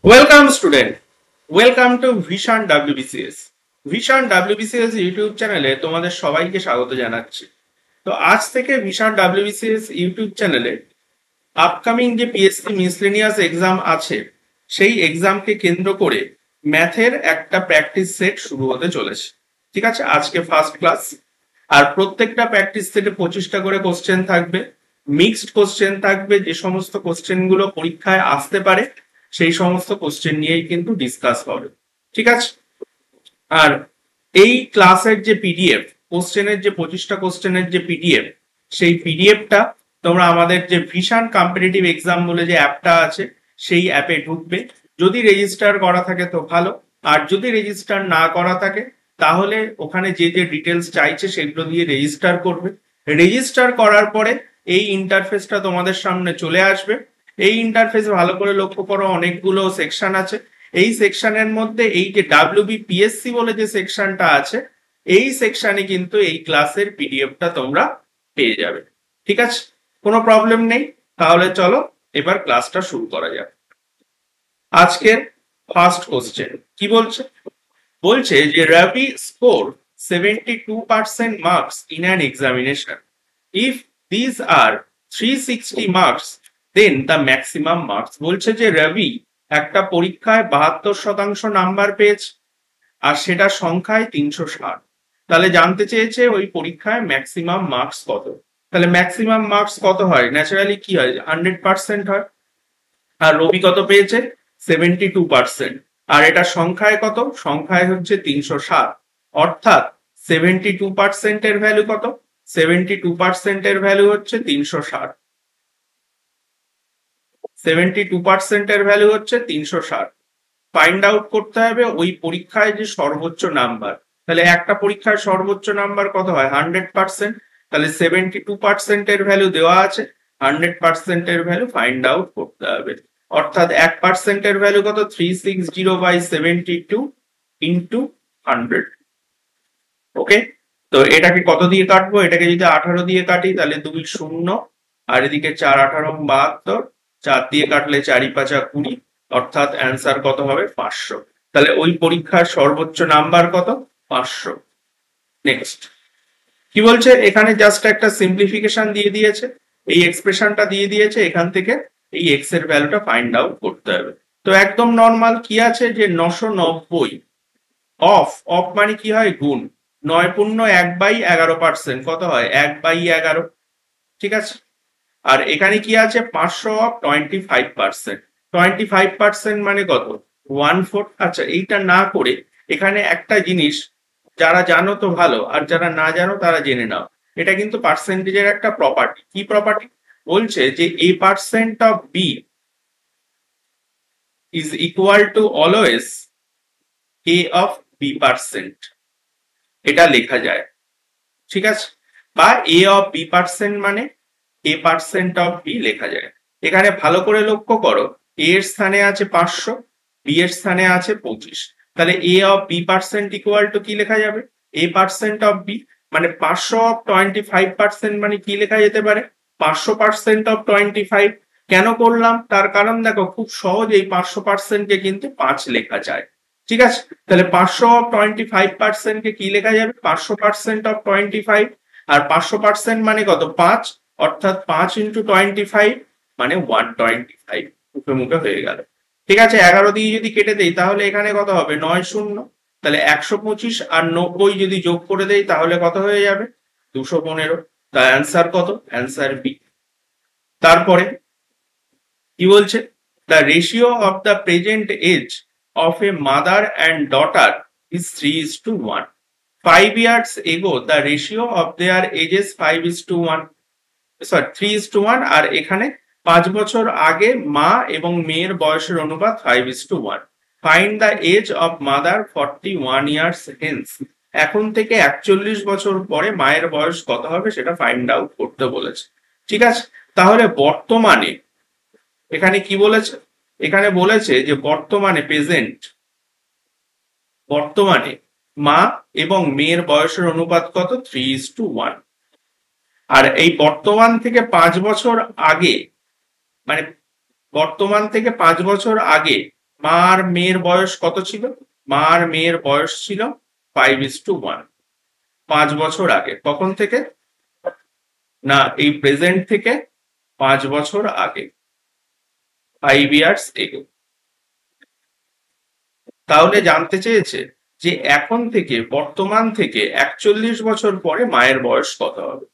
Welcome student, welcome to vision WBCS. Vision WBCS YouTube চ্যানেলে তোমাদের সবাইকে স্বাগত জানাচ্ছি। তো আজ থেকে ভিশন ডাব্লিউবিসিএস ইউটিউব চ্যানেলে আপকামিং যে পিএসসি মিসলেনিয়াস এক্সাম আছে সেই এক্সামকে কেন্দ্র করে ম্যাথের একটা প্র্যাকটিস সেট শুরু হতে চলেছে। ঠিক আছে, আজকে ফার্স্ট ক্লাস। আর প্রত্যেকটা প্র্যাকটিস সেটে 25টা করে কোশ্চেন থাকবে, মিক্সড কোশ্চেন থাকবে। যে সমস্ত কোশ্চেন গুলো পরীক্ষায় আসতে পারে সেই সমস্ত কোশ্চেন নিয়েই কিন্তু ডিসকাস হবে। ঠিক আছে, আর এই ক্লাসের যে পিডিএফ, কোশ্চেনের যে 25টা কোশ্চেনের যে পিডিএফ, সেই পিডিএফটা তোমরা আমাদের যে ভিশন কম্পিটিটিভ এক্সাম বলে যে অ্যাপটা আছে সেই অ্যাপে ঢুকবে। যদি রেজিস্টার করা থাকে তো ভালো, আর যদি রেজিস্টার না করা থাকে তাহলে ওখানে যে যে ডিটেলস চাইছে সেগুলো দিয়ে রেজিস্টার করবে। রেজিস্টার করার পরে এই ইন্টারফেসটা তোমাদের সামনে চলে আসবে। এই ইন্টারফেস ভালো করে লক্ষ্য করো, অনেকগুলো সেকশন আছে। এই সেকশনের মধ্যে এই যে ডাব্লিউবিপিএসসি বলে যে সেকশনটা আছে, এই সেকশনে কিন্তু এই ক্লাসের পিডিএফটা তোমরা পেয়ে যাবে। ঠিক আছে, কোনো প্রবলেম নেই। তাহলে চলো এবার ক্লাসটা শুরু করা যাক। আজকের ফার্স্ট কোশ্চেন কি বলছে? বলছে যে Rabi score 72% marks in an examination. If this are 360 marks then the maximum marks. বলছে যে রবি একটা পরীক্ষায় 72% নাম্বার পেয়েছে আর সেটা সংখ্যায় 360। তাহলে জানতে চেয়েছে ওই পরীক্ষায় ম্যাক্সিমাম মার্কস কত। তাহলে ম্যাক্সিমাম মার্কস কত হয়? ন্যাচারালি কি হয়, 100% হয়। আর রবি কত পেয়েছে? 72%। আর এটা সংখ্যায় কত? সংখ্যায় হচ্ছে 360। অর্থাৎ 72% এর ভ্যালু কত? 72% এর ভ্যালু হচ্ছে 360। 72% এর ভ্যালু হচ্ছে 360। ফাইন্ড আউট করতে হবে ওই পরীক্ষায় যে সর্বোচ্চ নাম্বার। তাহলে একটা পরীক্ষার সর্বোচ্চ নাম্বার কত হয়? 100%। তাহলে 72% এর ভ্যালু দেওয়া আছে, 100% এর ভ্যালু ফাইন্ড আউট করতে হবে। অর্থাৎ 1% এর ভ্যালু কত? 360/72 ইন্টু 100। ওকে, তো এটাকে কত দিয়ে কাটবো? এটাকে যদি 18 দিয়ে কাটি তাহলে 2 শূন্য, আর এদিকে 4 18 72, 4 দিয়ে কাটলে 4 5 20, অর্থাৎ অ্যান্সার কত হবে? 500। তাহলে ওই পরীক্ষার সর্বোচ্চ নাম্বার কত? 500। নেক্সট কি বলছে? এখানে জাস্ট একটা সিম্পলিফিকেশন দিয়ে দিয়েছে, এই এক্সপ্রেশনটা দিয়ে দিয়েছে, এখান থেকে এই এক্স এর ভ্যালুটা ফাইন্ড আউট করতে হবে। তো একদম নর্মাল কি আছে যে 990 অফ অফ মানে কি হয়? গুণ। 9×1/11%, কত হয়? 1/11। ঠিক আছে, আর এখানে কি আছে? 500 অফ 25%। 25% মানে কত? 1/4। আচ্ছা, এইটা না করে এখানে একটা জিনিস যারা জানো তো ভালো, আর যারা না জানো তারা জেনে নাও। এটা কিন্তু পার্সেন্টেজের একটা প্রপার্টি। কি প্রপার্টি? বলছে যে a% of B is equal to always a of b%। এটা লেখা যায়। ঠিক আছে, বা a অফ b% মানে a% অফ b লেখা যায়। এখানে ভালো করে লক্ষ্য করো, a এর স্থানে আছে 500, b এর স্থানে আছে 25। তাহলে a of b% equal to কি লেখা যাবে? a% of b। মানে 500 অফ 25% মানে কি লেখা যেতে পারে? 500% অফ 25। কেন করলাম? তার কারণ দেখো, খুব সহজেই 500% কে কিন্তু 5 লেখা যায়। ঠিক আছে, তাহলে 500 অফ 25% কে কি লেখা যাবে? 500% অফ 25। আর 500% মানে কত? 5, অর্থাৎ 5 ইন্টু 25 মানে 125। মুখে মুখে হয়ে গেল। ঠিক আছে, 11 দিয়ে যদি কেটে দেই তাহলে এখানে কত হবে? 9 শূন্য। তাহলে 125 আর 90 যদি যোগ করে দেই তাহলে কত হয়ে যাবে? 215। তার অ্যান্সার কত? Answer B. তারপরে কি বলছে? The ratio of the present age of a mother and daughter is 3:1. 5 years ago the ratio of their ages 5:1, sorry 3:1। আর এখানে 5 বছর আগে মা এবং মেয়ের বয়সের অনুপাত 5:1। Find the age of mother 41 years hence. এখন থেকে 41 বছর পরে মায়ের বয়স কত হবে সেটা ফাইন্ড আউট করতে বলেছে। ঠিক আছে, তাহলে বর্তমানে এখানে কি বলেছে? এখানে বলেছে যে বর্তমানে প্রেজেন্ট, বর্তমানে মা এবং মেয়ের বয়সের অনুপাত কত? 3:1। আর এই বর্তমান থেকে 5 বছর আগে, মানে বর্তমান থেকে 5 বছর আগে মা আর মেয়ের বয়স কত ছিল? মা আর মেয়ের বয়স ছিল 5:1, 5 বছর আগে। কখন থেকে? না, এই প্রেজেন্ট থেকে 5 বছর আগে, 5 years ago। তাহলে জানতে চেয়েছে যে এখন থেকে, বর্তমান থেকে 41 বছর পরে মায়ের বয়স কত হবে।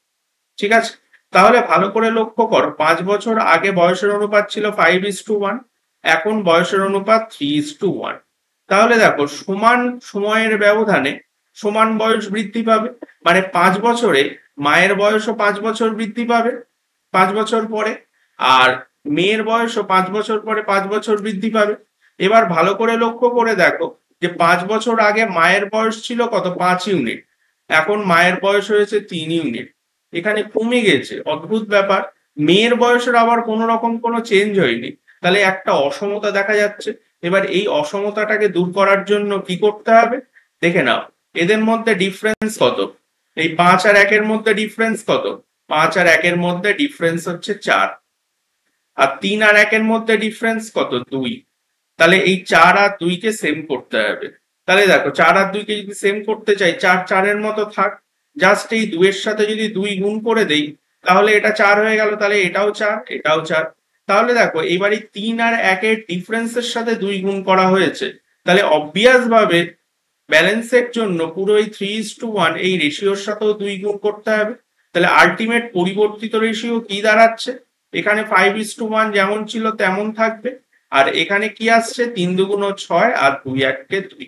ঠিক আছে, তাহলে ভালো করে লক্ষ্য কর, 5 বছর আগে বয়সের অনুপাত ছিল 5:1, এখন বয়সের অনুপাত 3:1। তাহলে দেখো, সমান সময়ের ব্যবধানে সমান বয়স বৃদ্ধি পাবে, মানে 5 বছরে মায়ের বয়সও 5 বছর বৃদ্ধি পাবে 5 বছর পরে, আর মেয়ের বয়সও 5 বছর পরে 5 বছর বৃদ্ধি পাবে। এবার ভালো করে লক্ষ্য করে দেখো যে 5 বছর আগে মায়ের বয়স ছিল কত? 5 ইউনিট, এখন মায়ের বয়স হয়েছে 3 ইউনিট, এখানে কমে গেছে। অদ্ভুত ব্যাপার, মেয়ের বয়সের আবার কোনো রকম কোনো চেঞ্জ হয়নি, তাহলে একটা অসমতা দেখা যাচ্ছে। এবার এই অসমতাটাকে দূর করার জন্য কি করতে হবে দেখে নাও। এদের মধ্যে ডিফারেন্স কত? এই 5 আর 1-এর মধ্যে ডিফারেন্স কত? 5 আর 1-এর মধ্যে ডিফারেন্স হচ্ছে 4, আর 3 আর 1-এর মধ্যে ডিফারেন্স কত? 2। তাহলে এই 4 আর 2-কে সেম করতে হবে। তাহলে দেখো, 4 আর 2-কে যদি সেম করতে চাই, 4 4-এর মতো থাক, জাস্ট এই 2-এর সাথে যদি 2 গুণ করে দেই তাহলে এটা 4 হয়ে গেল, তাহলে এটাও 4, এটাও 4। তাহলে দেখো, এবার এই 3 আর 1-এর ডিফারেন্সের সাথে 2 গুণ করা হয়েছে, তাহলে অবভিয়াস ভাবে ব্যালেন্সের জন্য পুরো এই 3:1 এই রেশিওর সাথেও 2 গুণ করতে হবে। তাহলে আলটিমেট পরিবর্তিত রেশিও কি দাঁড়াচ্ছে? এখানে 5:1 যেমন ছিল তেমন থাকবে, আর এখানে কি আসছে? 3 2 6 আর 2 1 2।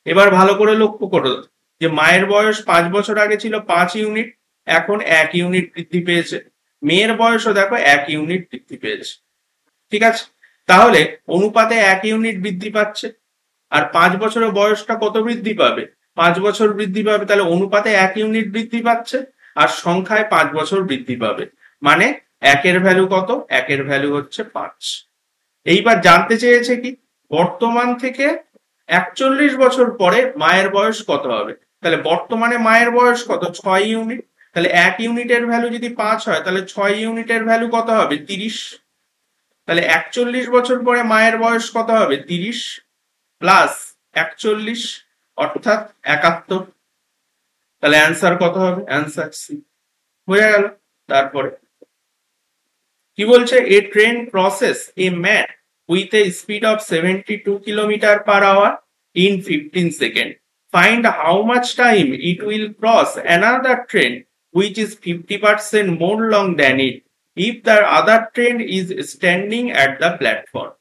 এবার ভালো করে লক্ষ্য করো যে মায়ের বয়স 5 বছর আগে ছিল 5 ইউনিট, এখন 1 ইউনিট বৃদ্ধি পেয়েছে। মেয়ের বয়সও দেখো 1 ইউনিট বৃদ্ধি পেয়েছে। ঠিক আছে, তাহলে অনুপাতে 1 ইউনিট বৃদ্ধি পাচ্ছে, আর 5 বছরের বয়সটা কত বৃদ্ধি পাবে? 5 বছর বৃদ্ধি পাবে, তাহলে অনুপাতে 1 ইউনিট বৃদ্ধি পাচ্ছে, আর সংখ্যায় 5 বছর বৃদ্ধি পাবে, মানে 1-এর ভ্যালু কত? 1-এর ভ্যালু হচ্ছে 5। এইবার জানতে চেয়েছে কি, বর্তমান থেকে 41 বছর পরে মায়ের বয়স কত হবে। তাহলে বর্তমানে মায়ের বয়স কত? 6 ইউনিট, তাহলে 1 ইউনিটের ভ্যালু যদি 5 হয় তাহলে 6 ইউনিটের ভ্যালু কত হবে? 30। তাহলে 41 বছর পরে মায়ের বয়স কত হবে? 30 প্লাস 41, অর্থাৎ 71। তাহলে অ্যান্সার কত হবে? Answer C. হয়ে গেল। তারপরে কি বলছে? A train process a man with a speed of 72 km/h in 15 seconds. Find how much time it will cross another train which is 50% more long than it if the other train is standing at the platform.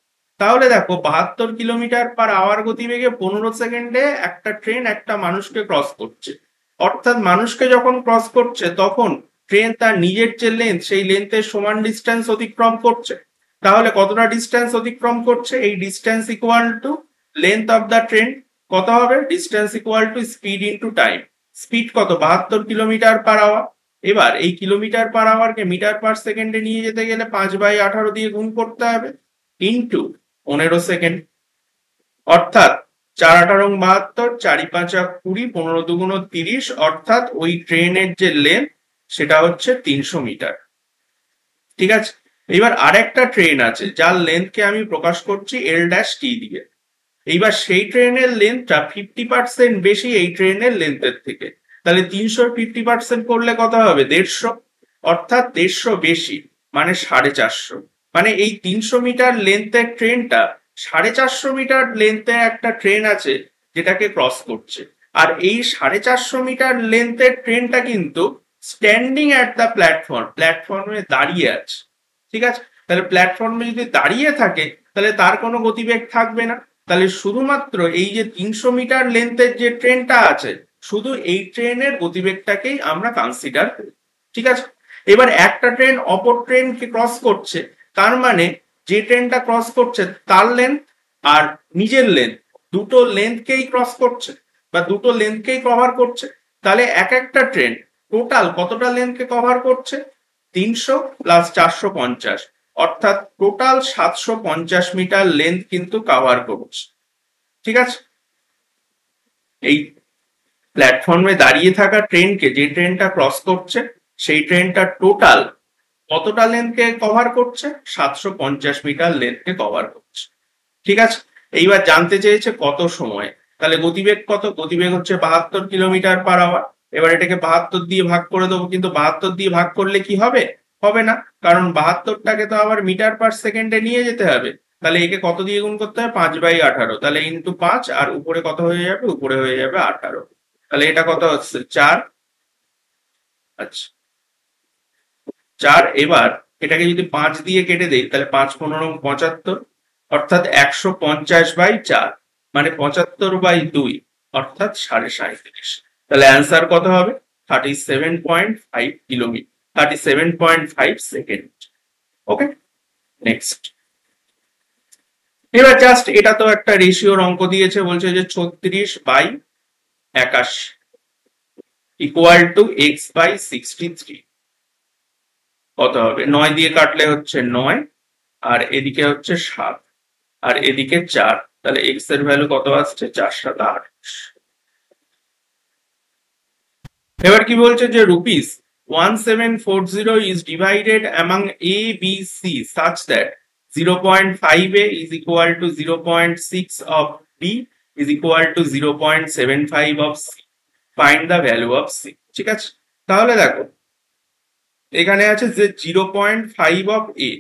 তাহলে দেখো, 72 km/h গতিবেগে 15 সেকেন্ডে একটা train একটা মানুষকে cross করছে। অর্থাৎ মানুষকে যখন ক্রস করছে তখন ট্রেন তার নিজের যে লেন্থ, সেই লেন্থের সমান ডিস্টেন্স অতিক্রম করছে। তাহলে কতটা ডিস্টেন্স অতিক্রম করছে? এই distance equal to length of the train. কত হবে? Distance equal to speed into time. Speed কত? 72 km/h। এবার এই km/h কে মিটার পার সেকেন্ডে নিয়ে যেতে গেলে 5/18 দিয়ে গুণ করতে হবে, ইনটু 15 সেকেন্ড, অর্থাৎ 4×8 = 72, 4×5 = 20, 15×2 = 30, অর্থাৎ ওই ট্রেনের যে লেন্থ সেটা হচ্ছে 300 মিটার। ঠিক আছে, এবার আরেকটা ট্রেন আছে যার লেন্থকে আমি প্রকাশ করছি L' দিয়ে। এইবার সেই ট্রেনের লেন্থটা 50% বেশি এই ট্রেনের লেন্থের থেকে। তাহলে 300 50% করলে কত হবে? 150, অর্থাৎ 150 বেশি, মানে 450। মানে এই 300 মিটার লেন্থের ট্রেনটা 450 মিটার লেন্থের একটা ট্রেন আছে যেটাকে ক্রস করছে। আর এই 450 মিটার লেন্থের ট্রেনটা কিন্তু স্ট্যান্ডিং অ্যাট দ্য প্ল্যাটফর্ম, প্ল্যাটফর্মে দাঁড়িয়ে আছে। ঠিক আছে, তাহলে প্ল্যাটফর্মে যদি দাঁড়িয়ে থাকে তাহলে তার কোনো গতিবেগ থাকবে না। তাহলে শুধুমাত্র এই যে 300 মিটার লেন্থের যে ট্রেনটা আছে, শুধু এই ট্রেনের গতিবেগটাকেই আমরা কনসিডার করি। ঠিক আছে, এবার একটা ট্রেন অপর ট্রেনকে ক্রস করছে, তার মানে যে ট্রেনটা ক্রস করছে তার লেন্থ আর নিজের লেন্থ, দুটো লেন্থকেই ক্রস করছে বা দুটো লেন্থকেই কভার করছে। তাহলে এক একটা ট্রেন টোটাল কতটা লেন্থকে কভার করছে? 300 প্লাস 450, অর্থাৎ টোটাল 750 মিটার লেন্থ কিন্তু কভার করছে। ঠিক আছে, এই প্ল্যাটফর্মে দাঁড়িয়ে থাকা ট্রেনকে, যে ট্রেনটা ক্রস করছে সেই ট্রেনটা টোটাল কতটা লেন্থকে কভার করছে? 750 মিটার লেন্থকে কভার করছে। ঠিক আছে, এইবার জানতে চেয়েছে কত সময়, তাহলে গতিবেগ কত, গতিবেগ হচ্ছে 72 কিলোমিটার পার আওয়ার। এবার এটাকে 72 দিয়ে ভাগ করে দেবো, কিন্তু 72 দিয়ে ভাগ করলে কি হবে, হবে না, কারণ 72টাকে তো আবার মিটার পার সেকেন্ডে নিয়ে যেতে হবে। তাহলে একে কত দিয়ে গুণ করতে হবে, 5/18, তাহলে ইন্টু 5, আর উপরে কত হয়ে যাবে, উপরে হয়ে যাবে 18। তাহলে এটা কত হচ্ছে 4। আচ্ছা 4। এবার এটাকে যদি 5 দিয়ে কেটে দেই, তাহলে 5×15=75, অর্থাৎ 150/4, মানে 75/2, অর্থাৎ 37.5। তাহলে অ্যান্সার কত হবে, 37.5 কিলোমিটার, 37.5 সেকেন্ড। ওকে, নেক্সট। এবার জাস্ট এটা তো একটা রেশিওর অঙ্ক দিয়েছে, বলছে যে 36/81 ইকুয়াল টু x/63 কত হবে, 9 দিয়ে কাটলে হচ্ছে 9, আর এদিকে হচ্ছে 7, আর এদিকে 4, তাহলে x এর ভ্যালু কত আসছে, 4×7=28। এবার কি বলছে যে ₹1740 is divided among A, B, C such that 0.5A is equal to 0.6 of B is equal to 0.75 of C. Find the value of C. ঠিক আছে, তাহলে দেখো এখানে আছে যে 0.5 of A,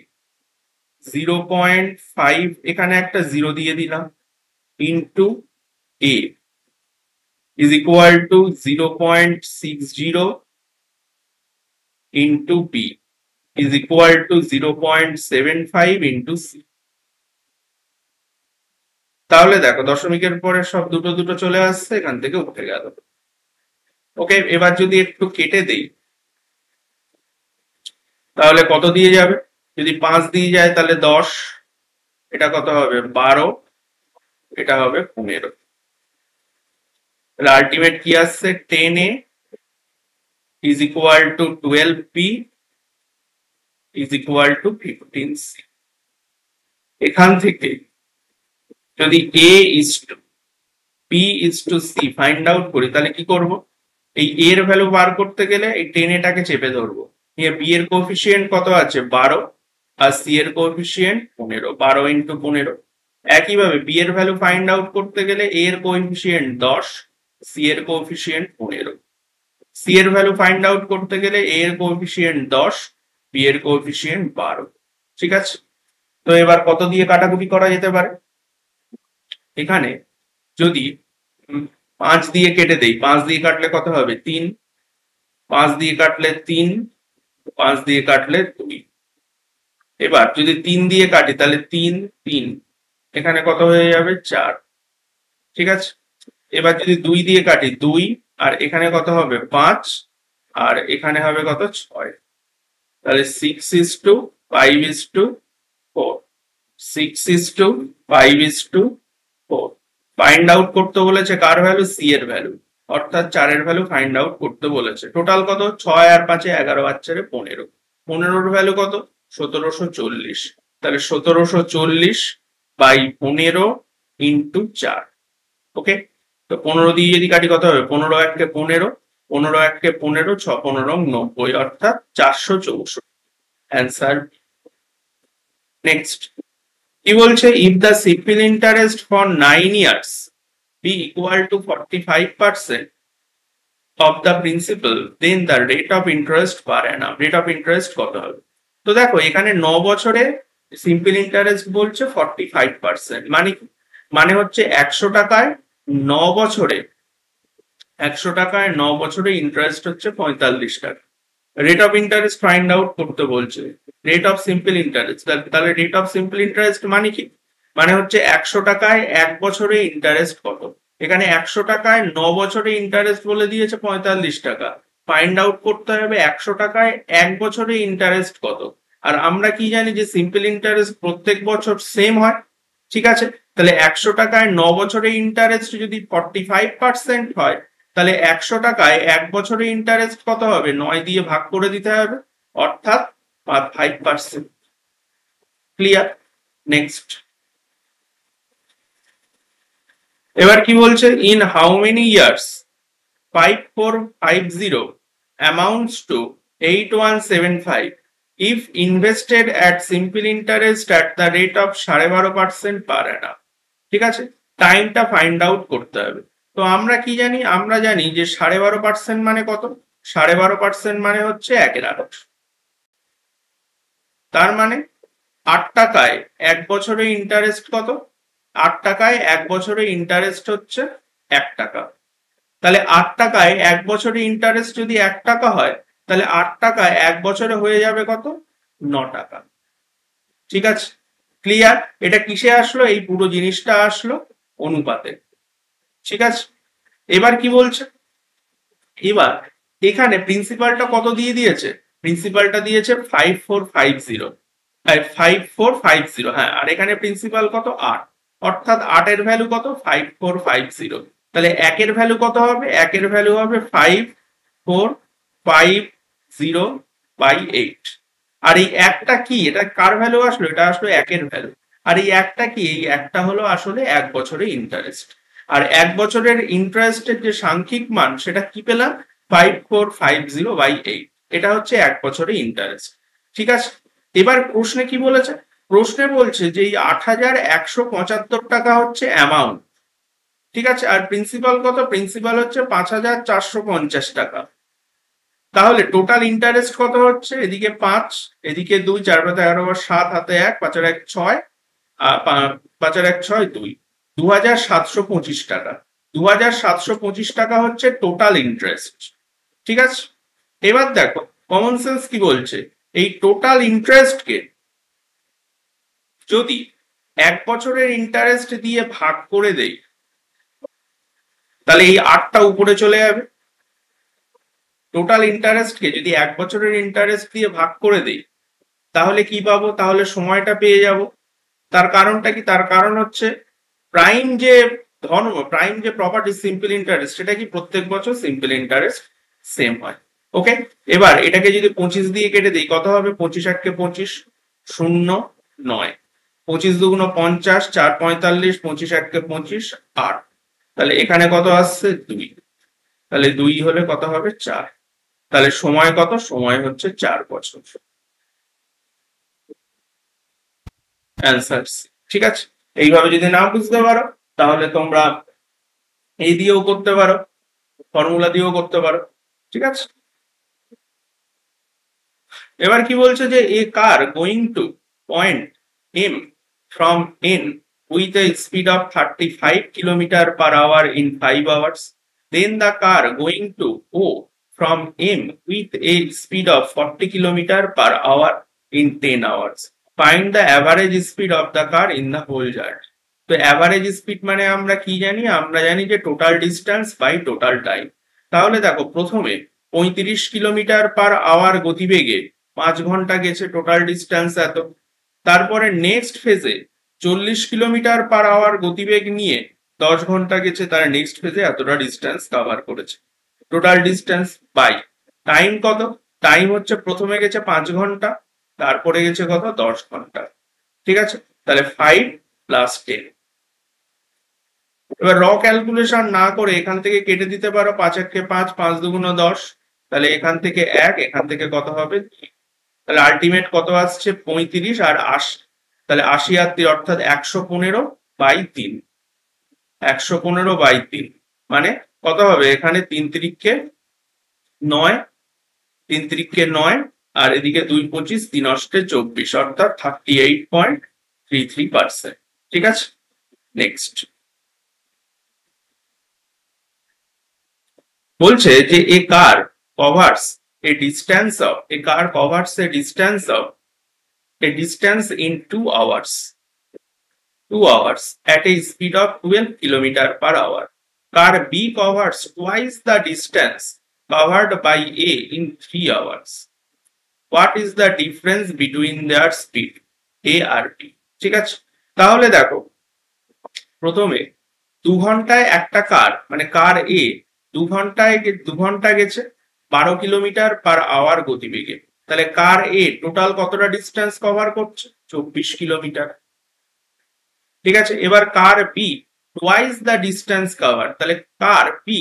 0.5, এখানে একটা 0 দিয়ে দিলাম, into A is equal to 0.60 into B is equal to 0.75 into C. তাহলে দেখো দশমিকের পরে সব দুটো দুটো চলে আসছে, এখান থেকে উঠে গেল। ওকে, এবার যদি একটু কেটে দেই, তাহলে কত দিয়ে যাবে, যদি 5 দিয়ে যায় তাহলে 10, এটা কত হবে 12, এটা হবে 15। তাহলে আলটিমেট কি আসছে, 10A is equal to 12B is equal to 15C। এখান থেকে যদি A is to B is to C find out করি, তাহলে কি করব, এই A এর ভ্যালু বার করতে গেলে এই 10A চেপে ধরবো, নিয়ে B এর কোএফিসিয়েন্ট কত আছে 12, আর C এর কোএফিসিয়েন্ট 15, 12 ইন্টু 15। একইভাবে B এর ভ্যালু ফাইন্ড আউট করতে গেলে A এর কোএফিসিয়েন্ট 10, C এর কোএফিসিয়েন্ট 15, C এর ভ্যালু ফাইন্ড আউট করতে গেলে A এর কোএফিসিয়েন্ট 10, B এর কোএফিসিয়েন্ট 12। ঠিক আছে, তো এবার কত দিয়ে কাটাকুটি করা যেতে পারে, এখানে যদি 5 দিয়ে কেটে দেই, 5 দিয়ে কাটলে কত হবে 3, 5 দিয়ে কাটলে 3, 5 দিয়ে কাটলে 2। এবার যদি 3 দিয়ে কাটি তাহলে 3, 3, এখানে কত হয়ে যাবে 4। ঠিক আছে, এবার যদি 2 দিয়ে কাটি 2, আর এখানে কত হবে 5, আর এখানে হবে কত 6, তাহলে 6:5:4, 6:5:4। ফাইন্ড আউট করতে বলেছে কার ভ্যালু, সি এর ভ্যালু, অর্থাৎ 4 এর ভ্যালু ফাইন্ড আউট করতে বলেছে। টোটাল কত, 6 আর 5 11, আর 4 15, 15 এর ভ্যালু কত 1740, তাহলে 1740/15 ইন্টু 4। ওকে, তো 15 দিয়ে যদি কাটি কত হবে, 15×1 = 15, 15×1 = 15, 6×15 = 90, অর্থাৎ 464। অ্যান্সার। নেক্সট কি বলছে, if the simple interest for 9 years be equal to 45% of the principal, then the rate of interest per annum, rate of interest কত হবে। তো দেখো এখানে 9 বছরে সিম্পল ইন্টারেস্ট বলছে 45%, মানে হচ্ছে 100 টাকায় 9 বছরে, 100 টাকায় 9 বছরে ইন্টারেস্ট হচ্ছে 45 টাকা। Rate of interest find out করতে বলছে, রেট অফ সিম্পল ইন্টারেস্ট, তাহলে রেট অফ সিম্পল ইন্টারেস্ট মানে কি, মানে হচ্ছে 100 টাকায় 1 বছরে ইন্টারেস্ট কত। এখানে 100 টাকায় 9 বছরে ইন্টারেস্ট বলে দিয়েছে 45 টাকা, ফাইন্ড আউট করতে হবে 100 টাকায় 1 বছরে ইন্টারেস্ট কত। আর আমরা কি জানি যে সিম্পল ইন্টারেস্ট প্রত্যেক বছর সেম হয়। ঠিক আছে, তাহলে 100 টাকায় 9 বছরে ইন্টারেস্ট যদি 45% হয়, তাহলে 100 টাকায় 1 বছরে ইন্টারেস্ট কত হবে, 9 দিয়ে ভাগ করে দিতে হবে, অর্থাৎ 5%। ক্লিয়ার। নেক্সট, এবার কি বলছে, in how many years 5450 amounts to 8175 if invested at simple interest at the rate of 12.5% পার অ্যানাম। ঠিক আছে, টাইমটা ফাইন্ড আউট করতে হবে। তো আমরা কি জানি, আমরা জানি যে 12.5% মানে কত, 12.5% মানে হচ্ছে 1/8। তার মানে 8 টাকায় 1 বছরে ইন্টারেস্ট কত, 8 টাকায় 1 বছরে ইন্টারেস্ট হচ্ছে 1 টাকা। তাহলে 8 টাকায় 1 বছরে ইন্টারেস্ট যদি 1 টাকা হয়, তাহলে 8 টাকায় 1 বছরে হয়ে যাবে কত, 9 টাকা। ঠিক আছে, ক্লিয়ার? এটা কিসে আসলো, এই পুরো জিনিসটা আসলো অনুপাতে। ঠিক আছে, এবার কি বলছে, এবার এখানে প্রিন্সিপালটা কত দিয়ে দিয়েছে, প্রিন্সিপালটা দিয়েছে 5450, 5450, হ্যাঁ, আর এখানে প্রিন্সিপাল কত, 8, অর্থাৎ 8 এর ভ্যালু কত, 5450। তাহলে 1 এর ভ্যালু কত হবে, 1 এর ভ্যালু হবে 5450/8। আর এই একটা কি, এটা কার ভ্যালু আসলো, এটা আসলো 1 এর ভ্যালু। আর এই একটা কি, এই একটা হলো আসলে 1 বছরের ইন্টারেস্ট। আর 1 বছরের ইন্টারেস্টের যে সাংখ্যিক মান সেটা কি পেলাম, 5450/8। এটা হচ্ছে 1 বছরের ইন্টারেস্ট। ঠিক আছে, এবার প্রশ্নে কি বলেছে, প্রশ্নে বলছে যে এই 8175 টাকা হচ্ছে অ্যামাউন্ট। ঠিক আছে, আর প্রিন্সিপাল কত, প্রিন্সিপাল হচ্ছে 5450 টাকা। তাহলে টোটাল ইন্টারেস্ট কত হচ্ছে, এদিকে 5, এদিকে 2, 4 5 11 7 হাতে 1, 5 আর 1 6, 5 আর 1 6 2, 2725 টাকা। 2725 টাকা হচ্ছে টোটাল ইন্টারেস্ট। ঠিক আছে, এবার দেখো কমন সেন্স কি বলছে, এই টোটাল ইন্টারেস্টকে যদি 1 বছরের ইন্টারেস্ট দিয়ে ভাগ করে দেই, তাহলে এই 8টা উপরে চলে যাবে। টোটাল ইন্টারেস্টকে যদি 1 বছরের ইন্টারেস্ট দিয়ে ভাগ করে দেই, তাহলে কি পাবো, তাহলে সময়টা পেয়ে যাব। তার কারণটা কি, তার কারণ হচ্ছে প্রাইম যে ধর্ম, প্রাইম যে প্রপার্টি সিম্পল ইন্টারেস্ট, সেটা কি প্রত্যেক বছর সিম্পল ইন্টারেস্ট সেম হয়। ওকে, এবার এটাকে যদি 25 দিয়ে কেটে দিই, কত হবে, 25 8 কে 25, 0 9, 25 2 50, 4 45, 25 1 কে 25, 8। তাহলে এখানে কত আসছে, 2। তাহলে 2 হলে কত হবে, 4। তাহলে সময় কত, সময় হচ্ছে 4 বছর। অ্যান্সার। ঠিক আছে, এইভাবে যদি না বুঝতে পারো তাহলে তোমরা এই দিয়েও করতে পারো, ফর্মুলা দিয়েও করতে পারো। ঠিক আছে, এবার কি বলছে যে a car going to point M from N with a speed of 35 km/h in 5 hours, then the car going to O from M with a speed of 40 km/h in 10 hours. Find the average speed of the car in the whole journey. তো average speed মানে আমরা কি জানি, আমরা জানি যে total distance by total time. তাহলে দেখো প্রথমে 35 km/h গতিবেগে 5 ঘন্টা গেছে, টোটাল ডিস্টেন্স এত। তারপরে নেক্সট ফেজে 40 km/h গতিবেগ নিয়ে 10 ঘন্টা গেছে, তার নেক্সট ফেজে এতটা ডিস্টেন্স কভার করেছে। টোটাল ডিস্টেন্স বাই টাইম কত, টাইম হচ্ছে প্রথমে গেছে 5 ঘন্টা, তারপরে গেছে কত, 10 ঘন্টা। ঠিক আছে, তাহলে 5 + 10। এবার র ক্যালকুলেশন না করে এখান থেকে কেটে দিতে পারো, 5 1 কে 5, 5 2 10। তাহলে এখান থেকে 1, এখান থেকে কত হবে, তাহলে আলটিমেট কত আসছে, 35 আর 80। তাহলে 80 আর 3 অর্থাৎ 115/3, 115/3 মানে কত হবে, এখানে 3 3 9, 3 3 9, আর এদিকে 2 25, 3 8 24, অর্থাৎ 38.33%। ঠিক আছে, নেক্সট বলছে যে a car covers a distance of, a car covers a distance in 2 hours, 2 hours at a speed of 12 km/h. Car B covers twice the distance covered by A in 3 hours. What is the difference between their speed, A আর B? ঠিক আছে, তাহলে দেখো প্রথমে 2 ঘন্টায় একটা কার, মানে কার A 2 ঘন্টা গেছে 12 km/h গতিবেগে। তাহলে কার A টোটাল কতটা ডিস্টেন্স কভার করছে, 24 কিলোমিটার। ঠিক আছে, এবার car B twice the distance cover, তাহলে car B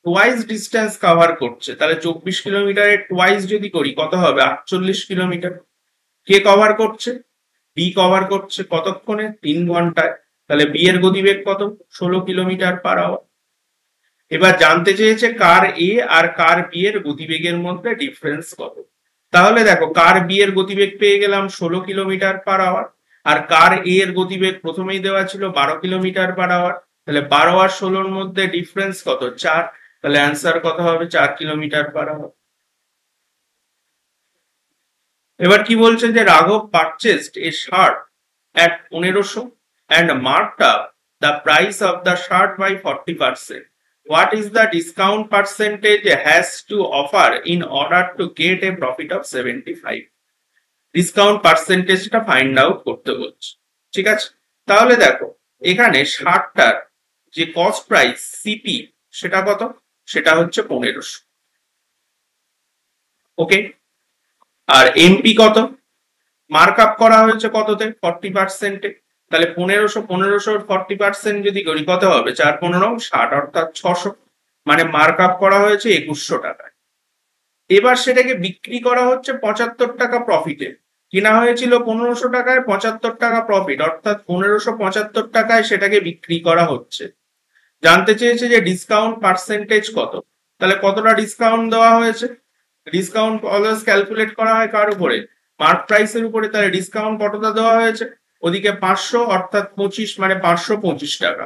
twice distance cover করছে, তাহলে 24 কিলোমিটারের টুয়াইস যদি করি কত হবে, 48 কিলোমিটার। কে কভার করছে? বি কভার করছে কতক্ষণে? 3 ঘন্টায়। তাহলে বি এর গতিবেগ কত? 16 কিলোমিটার পার আওয়ার। এবার জানতে চেয়েছে কার এ আর কার বি এর গতিবেগের মধ্যে ডিফারেন্স কত। তাহলে দেখো কার বি এর গতিবেগ পেয়ে গেলাম 16 কিলোমিটার পার আওয়ার, আর কার এ এর গতিবেগ প্রথমেই দেওয়া ছিল 12 কিলোমিটার পার আওয়ার। তাহলে 12 আর 16 মধ্যে ডিফারেন্স কত? 4। তাহলে অ্যান্সার কত হবে? 4 কিলোমিটার পার আওয়ার। এবার কি বলছে যে রাঘব purchased A shirt at 1500 and marked up the price of the shirt by 40%. What is the discount percentage has to offer in order to get a profit of 75? Discount পার্সেন্টেজটা find out করতে বলছে। ঠিক আছে, তাহলে দেখো এখানে শার্টটার যে cost price CP সেটা কত? সেটা হচ্ছে 1500। ওকে, আর এমপি কত? মার্ক আপ করা হয়েছে কততে? 40%। তাহলে 1500 40% যদি করি কত হবে? 4 15 60 অর্থাৎ 600, মানে মার্ক আপ করা হয়েছে 2100 টাকায়। এবার সেটাকে বিক্রি করা হচ্ছে 75 টাকা প্রফিটে। কেনা হয়েছিল 1500 টাকায়, 75 টাকা প্রফিট, অর্থাৎ 1575 টাকায় সেটাকে বিক্রি করা হচ্ছে। জানতে চেয়েছে যে ডিসকাউন্ট পার্সেন্টেজ কত। তাহলে কতটা ডিসকাউন্ট দেওয়া হয়েছে? ডিসকাউন্ট অলওয়েজ ক্যালকুলেট করা হয় কার উপরে? মার্ক প্রাইসের উপরে। তাহলে ডিসকাউন্ট কতটা দেওয়া হয়েছে? ওদিকে 500 অর্থাৎ 25, মানে 525 টাকা।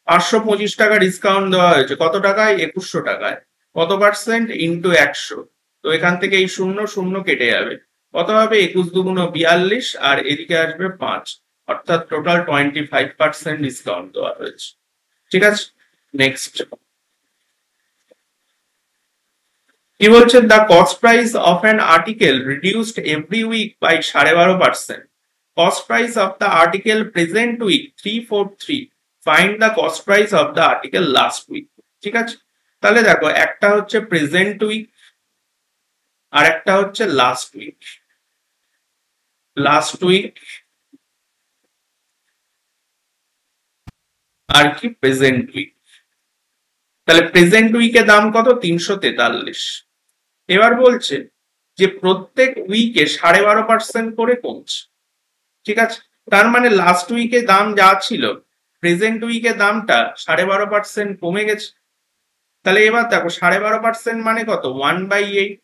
525 টাকা ডিসকাউন্ট দেওয়া হয়েছে কত টাকায়? 2100 টাকায়। কত পার্সেন্ট? ইন্টু 100। তো এখান থেকে এই 0 0 কেটে যাবে। কত হবে? 21 দুগুণ 42, আর এদিকে আসবে 5, অর্থাৎ টোটাল 25% ডিসকাউন্ট দেওয়া হয়েছে। ঠিক আছে, নেক্সট কি বলছেন? The cost price of an article reduced every week by 12.5%। Cost price of the article present week 343। Find the cost price of the article last week. ঠিক আছে, তাহলে দেখো একটা হচ্ছে প্রেজেন্ট উইক আর একটা হচ্ছে লাস্ট উইক। লাস্ট উইক আর কি present week. তাহলে প্রেজেন্ট উইকের দাম কত? 343। এবার বলছে যে প্রত্যেক উইকে 12.5% করে কমছে। ঠিক আছে, তার মানে লাস্ট উইকে দাম যা ছিল প্রেজেন্ট উইকে দামটা 12.5% কমে গেছে। তাহলে এবার দেখো 12.5% মানে কত? 1/8।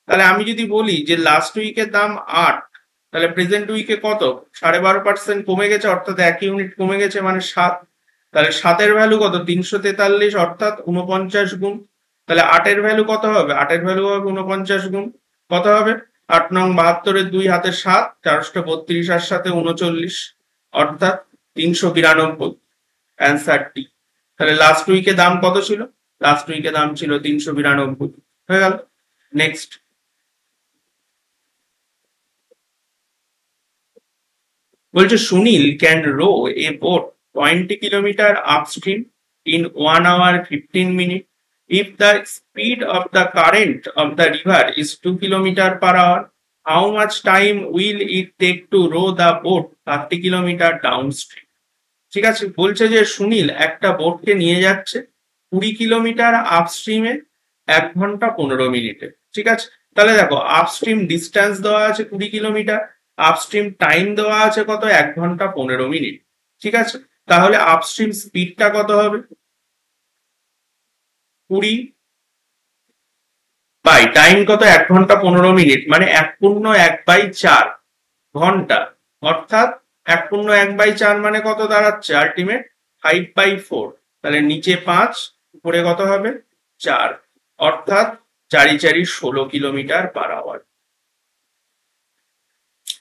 তাহলে আমি যদি বলি যে লাস্ট উইকের দাম 8, তাহলে প্রেজেন্ট উইকে কত? 12.5% কমে গেছে, অর্থাৎ 1 ইউনিট কমে গেছে, মানে 7। তাহলে 7 এর ভ্যালু কত? 343, অর্থাৎ 49 গুণ। তাহলে 8 এর ভ্যালু কত হবে? 8 এর ভ্যালু হবে 49 গুণ। কত হবে? 8 নং 72 এর 2 হাতে 7, 432 আর সাথে 39, অর্থাৎ 392। Answer D. তাহলে লাস্ট উইকে দাম কত ছিল? লাস্ট উইকে দাম ছিল 392। হয়ে গেল। নেক্সট বলছে Sunil can row a boat 20 kilometre upstream in 1 hour 15 minutes if the speed of the current of the river is 2 kilometer per hour. How much time will it take to row the boat 30 kilometer downstream? ঠিক আছে, বলছে যে সুনীল একটা বোটকে নিয়ে যাচ্ছে 20 kilometre আপস্ট্রিমে 1 ঘন্টা 15 মিনিটে। ঠিক আছে, তাহলে দেখো আপস্ট্রিম ডিস্টেন্স দেওয়া আছে 20 কিলোমিটার, আপস্ট্রিম টাইম দেওয়া আছে কত? 1 ঘন্টা 15 মিনিট। ঠিক আছে, তাহলে আপস্ট্রিম স্পিডটা কত হবে? 20 বাই টাইম কত? 1 ঘন্টা 15 মিনিট, মানে 1/4 ঘন্টা, অর্থাৎ 1/4 মানে কত দাঁড়াচ্ছে? আলটিমেট 5/4। তাহলে নিচে 5, উপরে কত হবে? 4, অর্থাৎ 4 4 16 kilometre per hour.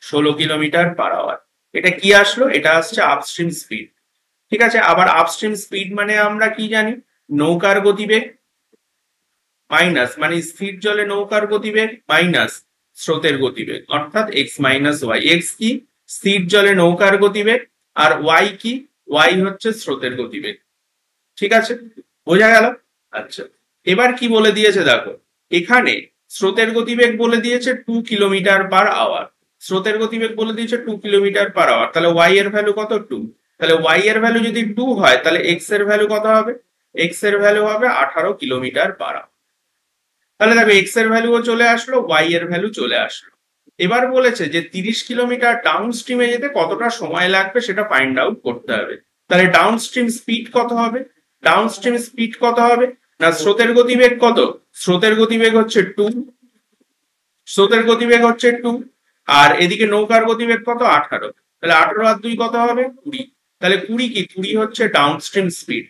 16 kilometre per hour. এটা কি আসলো? এটা আসছে আপস্ট্রিম স্পিড। ঠিক আছে, আবার আপস্ট্রিম স্পিড মানে আমরা কি জানি? নৌকার গতিবেগ মাইনাস, মানে স্থির জলে নৌকার গতিবেগ মাইনাস স্রোতের গতিবেগ, অর্থাৎ এক্স মাইনাস ওয়াই। এক্স কি? স্থির জলে নৌকার গতিবেগ, আর ওয়াই কি? ওয়াই হচ্ছে স্রোতের গতিবেগ। ঠিক আছে, বোঝা গেল? আচ্ছা, এবার কি বলে দিয়েছে দেখো, এখানে স্রোতের গতিবেগ বলে দিয়েছে 2 কিলোমিটার পার আওয়ার। স্রোতের গতিবেগ বলে দিয়েছে 2 কিলোমিটার পার আওয়ার। তাহলে ওয়াই এর ভ্যালু কত? 2। তাহলে ওয়াই এর ভ্যালু যদি 2 হয়, তাহলে এক্স এর ভ্যালু কত হবে? এক্স এর ভ্যালু হবে 18 কিলোমিটার পার আওয়ার। তাহলে দেখো এক্স এর ভ্যালুও চলে আসলো, ওয়াই এর ভ্যালু চলে আসলো। এবার বলেছে যে 30 কিলোমিটার ডাউন স্ট্রিমে যেতে কতটা সময় লাগবে সেটা ফাইন্ড আউট করতে হবে। তাহলে ডাউন স্ট্রিম স্পিড কত হবে? ডাউন স্ট্রিম স্পিড কত হবে না, স্রোতের গতিবেগ কত? স্রোতের গতিবেগ হচ্ছে 2, স্রোতের গতিবেগ হচ্ছে 2, আর এদিকে নৌকার গতিবেগ কত? 18। তাহলে 18 আর 2 কত হবে? 20। তাহলে 20 কি? 20 হচ্ছে ডাউন স্ট্রিম স্পিড।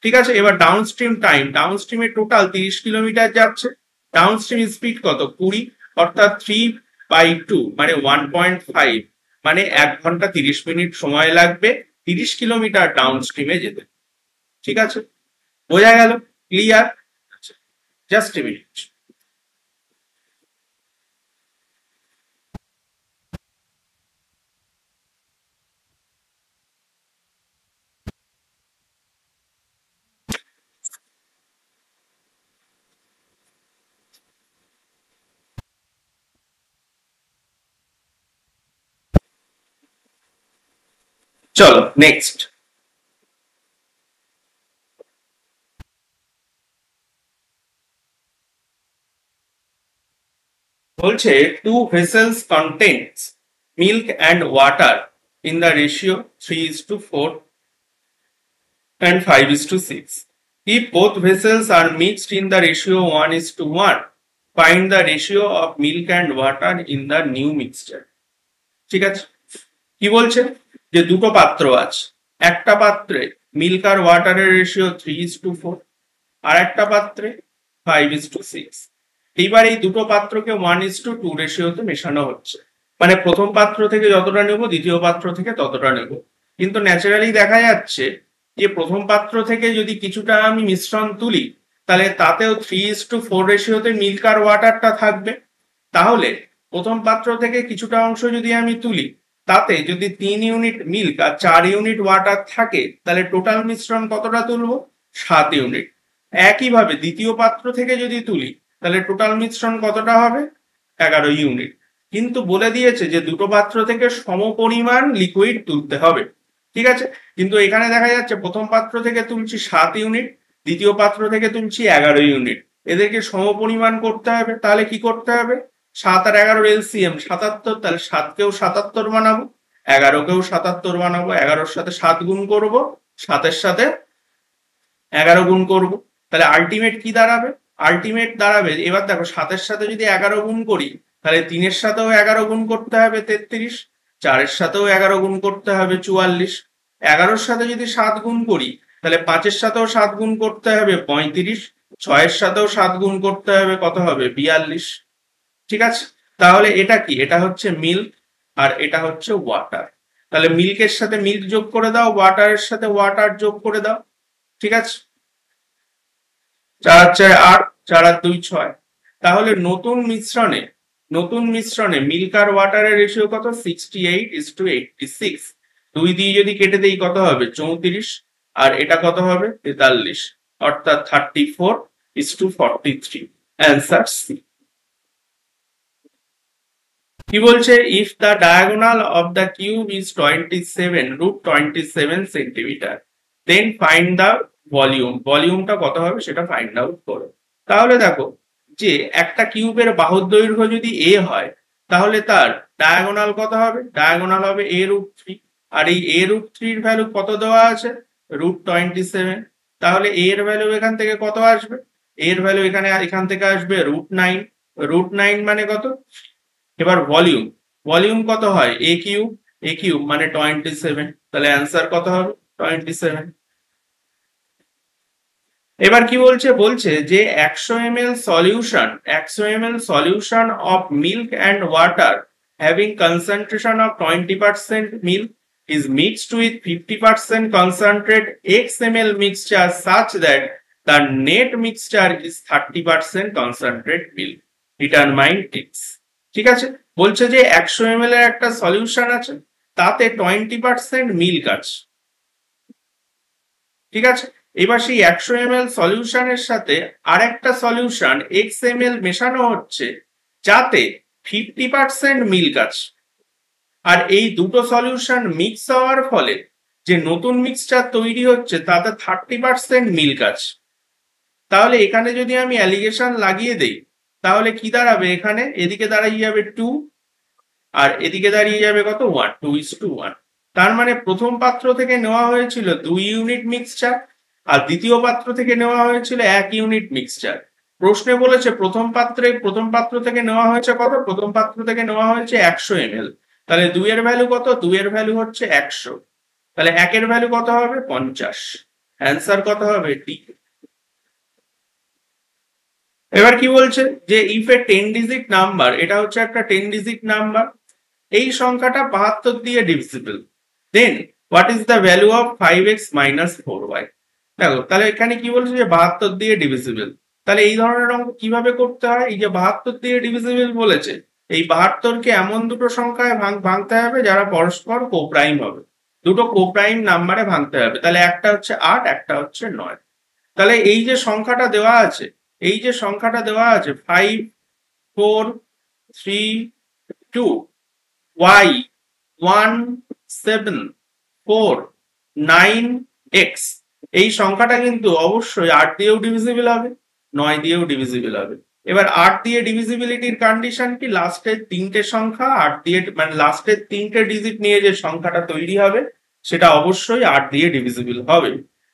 ঠিক আছে, এবার ডাউন স্ট্রিম টাইম, ডাউন স্ট্রিমে টোটাল 30 কিলোমিটার যাচ্ছে, ডাউন স্ট্রিম স্পিড কত? 20, অর্থাৎ 3/2 মানে 1.5, মানে 1 ঘন্টা 30 মিনিট সময় লাগবে 30 কিলোমিটার ডাউন স্ট্রিমে যেতে। ঠিক আছে, বোঝা গেল? ক্লিয়ার? Just a minute. চলো নেক্সট। বলছে two vessels contains milk and water in the ratio 3:4 and 5:6. If both vessels are mixed in the ratio 1:1, find the ratio of milk and water in the new mixture. ঠিক আছে, কি বলছে যে দুটো পাত্র আছে, একটা পাত্রে মিল্ক আর ওয়াটারের রেশিও 3:4, আর একটা পাত্রে 5:6। এইবার এই দুটো পাত্রকে 1:2 রেশিওতে মেশানো হচ্ছে, মানে প্রথম পাত্র থেকে যতটা নেব দ্বিতীয় পাত্র থেকে ততটা নেব। কিন্তু ন্যাচারালি দেখা যাচ্ছে যে প্রথম পাত্র থেকে যদি কিছুটা আমি মিশ্রণ তুলি তাহলে তাতেও 3:4 রেশিওতে মিল্ক আর ওয়াটারটা থাকবে। তাহলে প্রথম পাত্র থেকে কিছুটা অংশ যদি আমি তুলি তাতে যদি 3 ইউনিট মিল্ক আর 4 ইউনিট ওয়াটার থাকে তাহলে টোটাল মিশ্রণ কতটা তুলবো? 7 ইউনিট। একইভাবে দ্বিতীয় পাত্র থেকে যদি তুলি তাহলে টোটাল মিশ্রণ কতটা হবে? 11 ইউনিট। কিন্তু বলে দিয়েছে যে দুটো পাত্র থেকে সমপরিমাণ লিকুইড তুলতে হবে। ঠিক আছে, কিন্তু এখানে দেখা যাচ্ছে প্রথম পাত্র থেকে তুলছি 7 ইউনিট, দ্বিতীয় পাত্র থেকে তুলছি 11 ইউনিট, এদেরকে সমপরিমাণ করতে হবে। তাহলে কি করতে হবে? 7 আর 11 এলসিএম 77, তাহলে 7কেও 77 বানাবো, 11কেও 77 বানাবো, 11-এর সাথে 7 গুণ করবো, 7-এর সাথে 11 গুণ করবো। তাহলে আলটিমেট কি দাঁড়াবে? আলটিমেট দাঁড়াবে, এবার দেখো 7-এর সাথে যদি 11 গুণ করি তাহলে 3-এর সাথেও 11 গুণ করতে হবে 33, 4-এর সাথেও 11 গুণ করতে হবে 44, 11-এর সাথে যদি 7 গুণ করি তাহলে 5-এর সাথেও 7 গুণ করতে হবে 35, 6-এর সাথেও 7 গুণ করতে হবে কত হবে? 42। ঠিক আছে, তাহলে এটা কি? এটা হচ্ছে মিল্ক আর এটা হচ্ছে ওয়াটার। তাহলে মিল্কের সাথে মিল্ক যোগ করে দাও, ওয়াটারের সাথে ওয়াটার যোগ করে দাও। ঠিক আছে, 4 আর 4 8, 4 আর 2 6। তাহলে নতুন মিশ্রণে মিল্ক আর ওয়াটারের রেশিও কত? 68:86। 2 দিয়ে যদি কেটে দেই কত হবে? 34, আর এটা কত হবে? 43, অর্থাৎ 34:43। Answer C. কি বলছে? If the diagonal of the cube is 27 centimetre, then find the volume. ভলিউমটা কত হবে সেটা ফাইন্ড আউট করো। তাহলে দেখো যে একটা কিউবের বাহুর দৈর্ঘ্য যদি এ হয় তাহলে তার ডায়াগোনাল কত হবে? ডায়াগোনাল হবে a√3, আর এই a√3 এর ভ্যালু কত দেওয়া আছে? √27। তাহলে a এর ভ্যালু এখান থেকে কত আসবে? এর ভ্যালু এখান থেকে আসবে √9। √9 মানে কত? এবার ভলিউম কত হয়? এ কিউব মানে 27, তাহলে অ্যান্সার কত হবে? 27। এবার কি বলছে? বলছে যে 100 ml solution of milk and water having concentration of 20% milk is mixed with 50% concentrate XML mixture such that the net mixture is 30% concentrate milk. Determine X. ঠিক আছে, বলছে যে 100 ml এর একটা সলিউশন আছে, তাতে 20% মিল্ক আছে। ঠিক আছে, এবার সেই 100 ml সলিউশনের সাথে আরেকটা সলিউশন XML মেশানো হচ্ছে যাতে 50% মিল্ক আছে। আর এই দুটো সলিউশন মিক্স হওয়ার ফলে যে নতুন মিক্সচার তৈরি হচ্ছে তাতে 30% মিল্ক আছে। তাহলে এখানে যদি আমি অ্যালিগেশন লাগিয়ে দেই তাহলে কি দাঁড়াবে? এখানে এদিকে দাঁড়িয়ে যাবে 2, আর এদিকে দাঁড়িয়ে যাবে কত 1, 2:1। তার মানে প্রথম পাত্র থেকে নেওয়া হয়েছিল 2 ইউনিট মিক্সচার, আর দ্বিতীয় পাত্র থেকে নেওয়া হয়েছিল 1 ইউনিট মিক্সচার। প্রশ্নে বলেছে প্রথম পাত্র থেকে নেওয়া হয়েছে কত, প্রথম পাত্র থেকে নেওয়া হয়েছে 100 ml। তাহলে 2 এর ভ্যালু কত, 2 এর ভ্যালু হচ্ছে 100, তাহলে 1 এর ভ্যালু কত হবে 50। অ্যান্সার কত হবে ডি। এবার কি বলছে যে ইফ এ 10 ডিজিট নাম্বার, এটা হচ্ছে একটা 10 ডিজিট নাম্বার, এই সংখ্যাটা 72 দিয়ে divisible, then what is the value of 5x minus 4y। দেখো তাহলে এখানে কি বলছে যে 72 দিয়ে ডিভিজিবল, তাহলে এই ধরনের অঙ্ক কিভাবে করতে হয়, এই যে 72 দিয়ে ডিভিজিবল বলেছে, এই 72 কে এমন দুটো সংখ্যায় ভাঙতে হবে যারা পরস্পর কোপ্রাইম হবে, দুটো কোপ্রাইম নাম্বারে ভাঙতে হবে। তাহলে একটা হচ্ছে 8, একটা হচ্ছে 9। তাহলে এই যে সংখ্যাটা দেওয়া আছে, এই যে সংখ্যাটা দেওয়া আছে 5, 4, 3, 2, y 1, 7, 4, 9, x, এই সংখ্যাটা কিন্তু অবশ্যই 8 দিয়েও ডিভিজিবল হবে, 9 দিয়েও ডিভিজিবল হবে। এবার 8 দিয়ে ডিভিজিবিলিটির কন্ডিশন কি, লাস্টের তিনটে সংখ্যা 8 দিয়ে, মানে লাস্টের তিনটে ডিজিট নিয়ে যে সংখ্যাটা তৈরি হবে সেটা অবশ্যই 8 দিয়ে ডিভিজিবল হবে।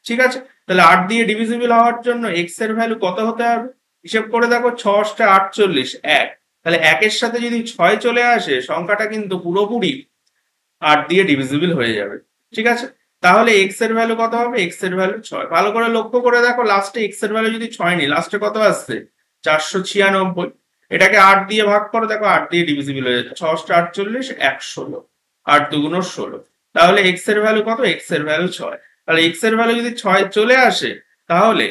ঠিক আছে, তাহলে 8 দিয়ে ডিভিজিবল হওয়ার জন্য x এর ভ্যালু কত হতে হবে, হিসেব করে দেখো 6 × 48, 1। তাহলে 1 এর সাথে যদি 6 চলে আসে সংখ্যাটা কিন্তু পুরোপুরি 8 দিয়ে ডিভিজিবল হয়ে যাবে। ঠিক আছে, তাহলে x এর ভ্যালু কত হবে, x এর ভ্যালু 6। ভালো করে লক্ষ্য করে দেখো লাস্টে x এর ভ্যালু যদি 6 নেই, লাস্টে কত আসছে 496। এটাকে 8 দিয়ে ভাগ করো, দেখো 8 দিয়ে ডিভিজিবল হয়ে যাচ্ছে, 6 × 48, 116, 8 × 2 = 16। তাহলে x এর ভ্যালু কত, x এর ভ্যালু 6। তাহলে x এর ভ্যালু যদি 6 চলে আসে তাহলে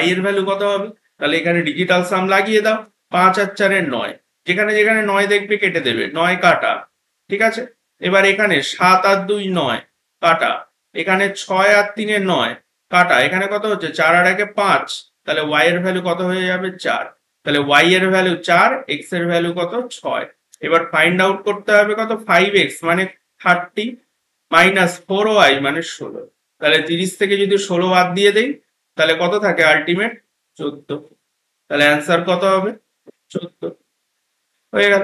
y এর ভ্যালু কত হবে, তাহলে এখানে ডিজিটাল সাম লাগিয়ে দাও, 5 আর 4 এর 9, যেখানে যেখানে 9 দেখবে কেটে দেবে, 9 কাটা। ঠিক আছে, এবার এখানে 7 আর 2 9 কাটা, এখানে 6 আর 3 এর 9 কাটা, এখানে কত হচ্ছে 4 আর 1 5, তাহলে y এর ভ্যালু কত হয়ে যাবে 4। তাহলে y এর ভ্যালু 4, x এর ভ্যালু কত 6। এবার ফাইন্ড আউট করতে হবে কত, 5x মানে 30 মাইনাস 4y মানে 16। তাহলে 30 থেকে যদি 16 বাদ দিয়ে দেই তাহলে কত থাকে আলটিমেট 14। তাহলে অ্যান্সার কত হবে 14, হয়ে গেল।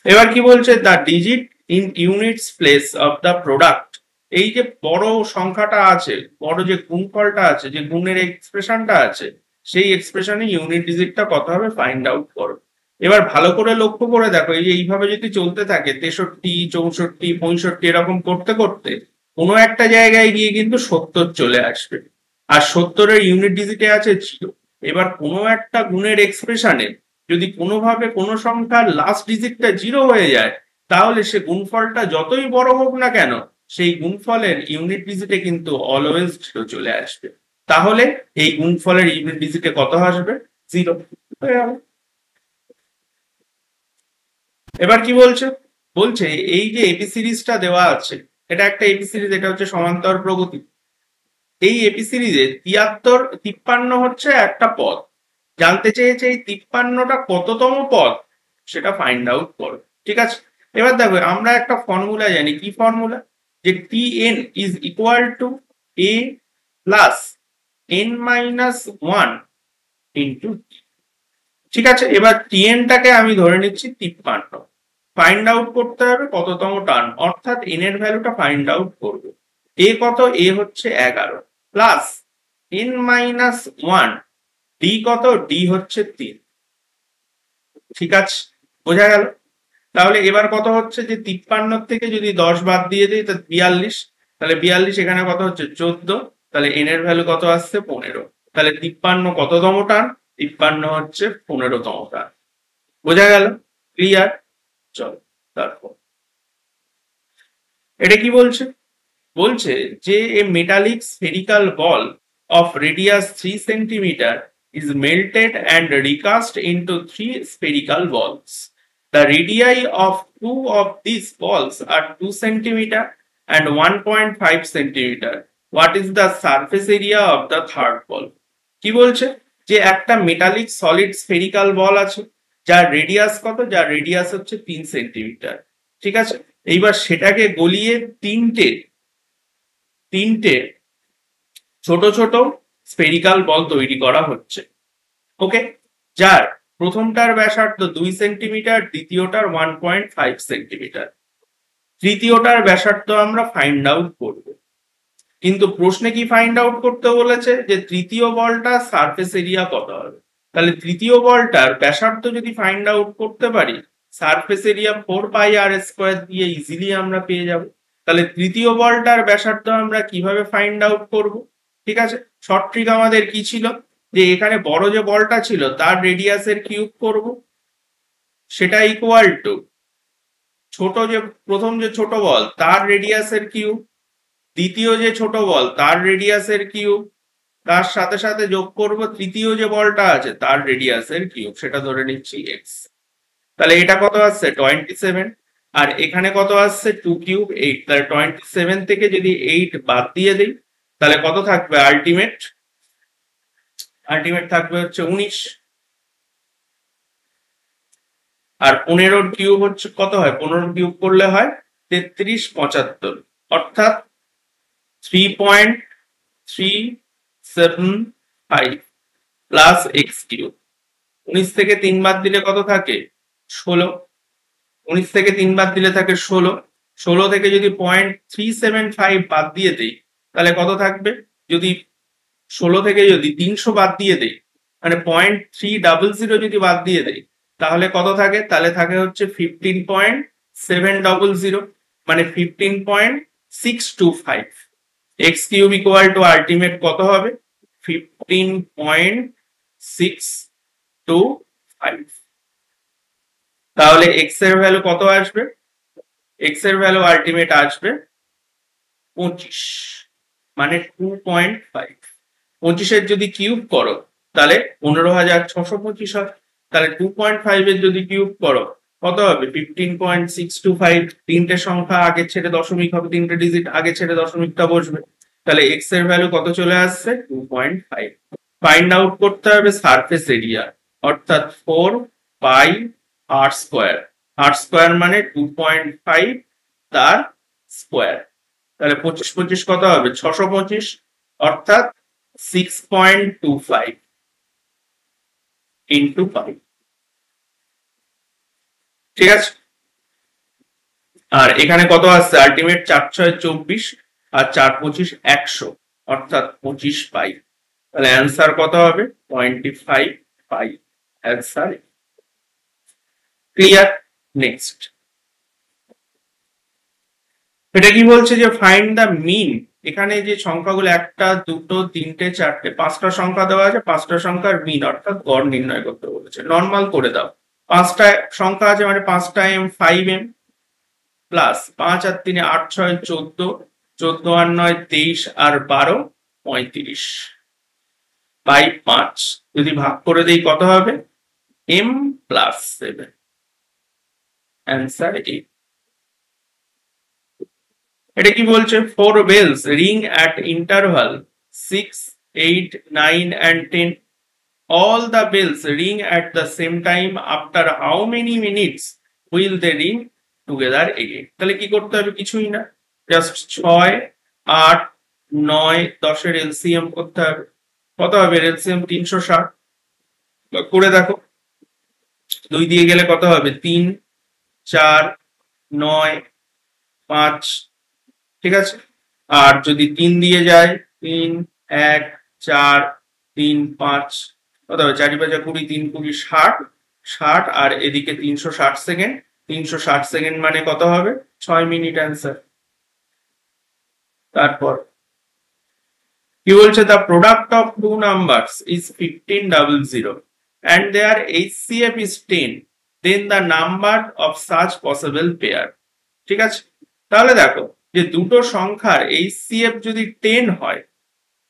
এবার কি বলছে, the digit in units place of the product, এই যে বড় সংখ্যাটা আছে, বড় যে গুণফলটা আছে, যে গুণের এক্সপ্রেশনটা আছে, সেই এক্সপ্রেশনে ইউনিট ডিজিটটা কত হবে ফাইন্ড আউট করো। এবার ভালো করে লক্ষ্য করে দেখো, এই যে এইভাবে যদি চলতে থাকে 63, 64, 65 এরকম করতে করতে কোনো একটা জায়গায় গিয়ে কিন্তু 70 চলে আসবে, আর 70 এর ইউনিট ডিজিটে আছে 0। এবার কোনো একটা গুণের এক্সপ্রেশনে যদি কোনোভাবে কোনো সংখ্যার লাস্ট ডিজিটটা 0 হয়ে যায়, তাহলে সে গুণফলটা যতই বড় হোক না কেন সেই গুণফলের ইউনিট ডিজিটে কিন্তু অলওয়েজ 0 চলে আসবে। তাহলে এই গুণফলের ইউনিট ডিজিটে কত আসবে 0। এবার কি বলছে, বলছে এই যে এপি সিরিজটা দেওয়া আছে, এটা একটা এপি সিরিজ, এটা হচ্ছে সমান্তর প্রগতি। এই এপি সিরিজে 73, 53 হচ্ছে একটা পদ, জানতে চেয়েছে এই 53টা কততম পদ সেটা ফাইন্ড আউট করো। ঠিক আছে, এবার দেখো আমরা একটা ফর্মুলা জানি, কি ফর্মুলা, যে tn is equal two a plus n minus 1 into t। ঠিক আছে, এবার tn টাকে আমি ধরে নিচ্ছি 53, ফাইন্ড আউট করতে হবে কততম টার্ন, অর্থাৎ n এর ভ্যালুটা ফাইন্ড আউট করবো। a কত, a হচ্ছে 11 প্লাস n মাইনাস 1, d কত, d হচ্ছে 3। ঠিক আছে, বোঝা গেল। তাহলে এবার কত হচ্ছে যে 53 থেকে যদি 10 বাদ দিয়ে দিই তাহলে 42, তাহলে 42 এখানে কত হচ্ছে 14, তাহলে n এর ভ্যালু কত আসছে 15। তাহলে 53 কততম টার্ন, 53 হচ্ছে 15তম টার্ন। বোঝা গেল, ক্লিয়ার। চল তারপর এটা কি বলছে, বলছে যে a metallic spherical ball of radius 3 centimeter is melted and recast into 3 spherical balls. The radii of two of these balls are 2 centimeter and 1.5 centimeter. What is the surface area of the third ball? কি বলছে, যে একটা metallic solid spherical বল আছে যার radius কত, যার radius হচ্ছে 3 centimetre. ঠিক আছে, এইবার সেটাকে গলিয়ে তিনটে ছোট ছোট স্ফেরিক্যাল বল তৈরি করা হচ্ছে। ওকে, যার প্রথমটার ব্যাসার্ধ 2 সেন্টিমিটার, দ্বিতীয়টার 1.5 সেন্টিমিটার, তৃতীয়টার ব্যাসার্ধ আমরা ফাইন্ড আউট করব। কিন্তু প্রশ্নে কি ফাইন্ড আউট করতে বলেছে যে তৃতীয় বলটার সারফেস এরিয়া কত হবে। তাহলে তৃতীয় বলটার ব্যাসার্ধ যদি ফাইন্ড আউট করতে পারি, সারফেস এরিয়া 4πr² দিয়ে ইজিলি আমরা পেয়ে যাব। তাহলে তৃতীয় বলটার ব্যাসার্ধ আমরা কিভাবে ফাইন্ড আউট করব? ঠিক আছে, শর্ট ট্রিক আমাদের কি ছিল, যে এখানে বড় যে বলটা ছিল তার রেডিয়াসের কিউব করব, সেটা ইকুয়াল টু ছোট যে প্রথম যে ছোট বল তার রেডিয়াসের কিউব, দ্বিতীয় যে ছোট বল তার রেডিয়াসের কিউব, তার সাথে সাথে যোগ করব তৃতীয় যে বলটা আছে তার রেডিয়াসের কিউব, সেটা ধরে নিচ্ছি এক্স। তাহলে এটা কত আসছে 27, আর এখানে কত আসছে 2 কিউব 8। তাহলে 27 থেকে যদি 8 বাদ দিয়ে দিই তাহলে কত থাকবে আলটিমেট থাকবে হচ্ছে 19। আর 15 কিউব হচ্ছে কত হয়, 15 কিউব করলে হয় 3375, অর্থাৎ 3.375 প্লাস এক্স কিউব। 19 থেকে 3 বাদ দিলে কত থাকে 16, 19 থেকে 3 বাদ দিলে থাকে 16, 16 থেকে যদি 0.375 বাদ দিয়ে দেই তাহলে কত থাকবে, যদি 16 থেকে যদি 300 বাদ দিয়ে দেই মানে 0.300 যদি বাদ দিয়ে দেই তাহলে কত থাকে, তাহলে থাকে হচ্ছে 15.700, মানে 15.625। X cube equal to ultimate কত হবে 15.625। তাহলে এক্স এর ভ্যালু কত আসবে, এক্স এর ভ্যালু আলটিমেট আসবে 25, মানে 2.5। 25 এর যদি কিউব করো তাহলে 15,625 হয়। তাহলে 2.5 এর যদি কিউব করো কত হবে 15.625। তিনটে সংখ্যা আগে ছেড়ে দশমিক হবে, তিনটে ডিজিট আগে ছেড়ে দশমিকটা বসবে। তাহলে এক্স এর ভ্যালু কত চলে আসছে 2.5। ফাইন্ড আউট করতে হবে সারফেস এরিয়া, অর্থাৎ 4πr²। r² মানে 2.5 তার স্কোয়ার। তাহলে 25 25 কত হবে 625, অর্থাৎ 6.25 ইন্টু 5। ঠিক আছে, আর এখানে কত আসছে আলটিমেট 4 6 24 আর 4 25 100, অর্থাৎ 25 পাই। তাহলে অ্যান্সার কত হবে 25 পাই অ্যান্সার। ক্লিয়ার? নেক্সট এটা কি বলছে যে ফাইন্ড দ্য মিন। এখানে যে সংখ্যাগুলো 1 2 3 4 5টা সংখ্যা দেওয়া আছে, 5টা সংখ্যার মিন অর্থাৎ গড় নির্ণয় করতে বলেছে। নরমাল করে দাও, 5টা সংখ্যা আছে মানে 5টা m 5m প্লাস 5 আর 3 8 6 14, 14 আর 9 23 আর 12 35 বাই 5 যদি ভাগ করে দেই কত হবে m প্লাস 7, অ্যান্সার এ। এটা কি বলছে 4 bells ring at interval 6 8 9 and 10, all the bells ring at the same time, after how many minutes will they ring together again? তাহলে কি করতে হবে, কিছুই না, জাস্ট 6 8 9 10 এর এলসিএম করতে হবে। কত হবে এলসিএম 360, করে দেখো 2 দিয়ে গেলে কত হবে 3 4 9 5। ঠিক আছে, আর যদি 3 দিয়ে যায় 3 1 4 3 5 কত হবে 4 5 20 3 20 60 60, আর এদিকে 360 সেকেন্ড, 360 সেকেন্ড মানে কত হবে 6 মিনিট অ্যান্সার। তারপর কি বলছে the product of two numbers is 1500 and their HCF is 10, then the number of such possible pair। ঠিক আছে, তাহলে দেখো যে দুটো সংখ্যার HCF যদি 10 হয়